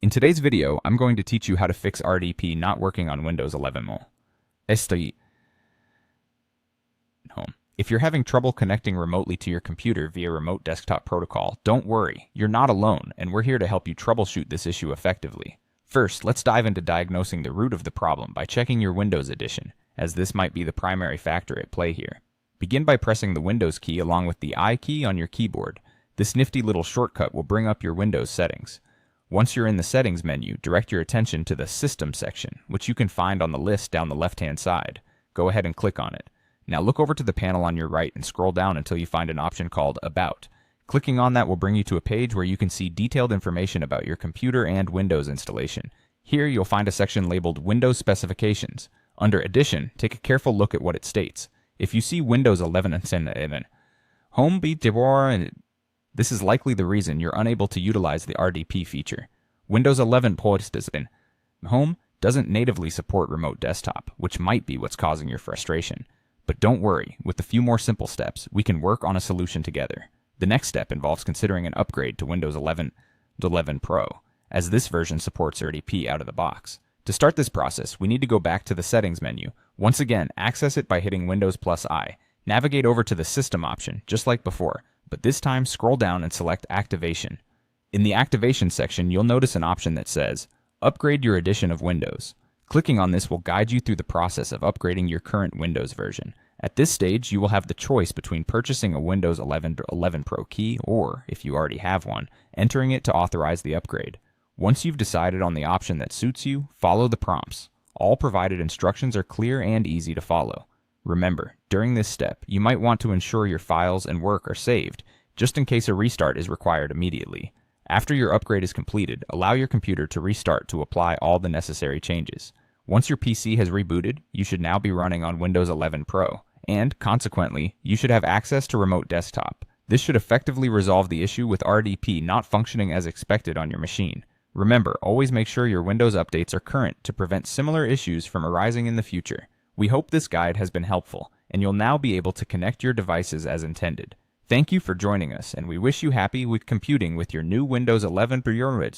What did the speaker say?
In today's video, I'm going to teach you how to fix RDP not working on Windows 11. Home. If you're having trouble connecting remotely to your computer via remote desktop protocol, don't worry, you're not alone, and we're here to help you troubleshoot this issue effectively. First, let's dive into diagnosing the root of the problem by checking your Windows edition, as this might be the primary factor at play here. Begin by pressing the Windows key along with the I key on your keyboard. This nifty little shortcut will bring up your Windows settings. Once you're in the Settings menu, direct your attention to the System section, which you can find on the list down the left-hand side. Go ahead and click on it. Now look over to the panel on your right and scroll down until you find an option called About. Clicking on that will bring you to a page where you can see detailed information about your computer and Windows installation. Here you'll find a section labeled Windows Specifications. Under Edition, take a careful look at what it states. If you see Windows 11 and Home be this is likely the reason you're unable to utilize the RDP feature. Windows 11 Home doesn't natively support remote desktop, which might be what's causing your frustration. But don't worry, with a few more simple steps, we can work on a solution together. The next step involves considering an upgrade to Windows 11 Pro, as this version supports RDP out of the box. To start this process, we need to go back to the Settings menu. Once again, access it by hitting Windows plus I. Navigate over to the System option, just like before, but this time scroll down and select Activation. In the Activation section, you'll notice an option that says, Upgrade your edition of Windows. Clicking on this will guide you through the process of upgrading your current Windows version. At this stage, you will have the choice between purchasing a Windows 11 Pro key or, if you already have one, entering it to authorize the upgrade. Once you've decided on the option that suits you, follow the prompts. All provided instructions are clear and easy to follow. Remember, during this step, you might want to ensure your files and work are saved, just in case a restart is required immediately. After your upgrade is completed, allow your computer to restart to apply all the necessary changes. Once your PC has rebooted, you should now be running on Windows 11 Pro, and, consequently, you should have access to remote desktop. This should effectively resolve the issue with RDP not functioning as expected on your machine. Remember, always make sure your Windows updates are current to prevent similar issues from arising in the future. We hope this guide has been helpful, and you'll now be able to connect your devices as intended. Thank you for joining us, and we wish you happy with computing with your new Windows 11 Pro.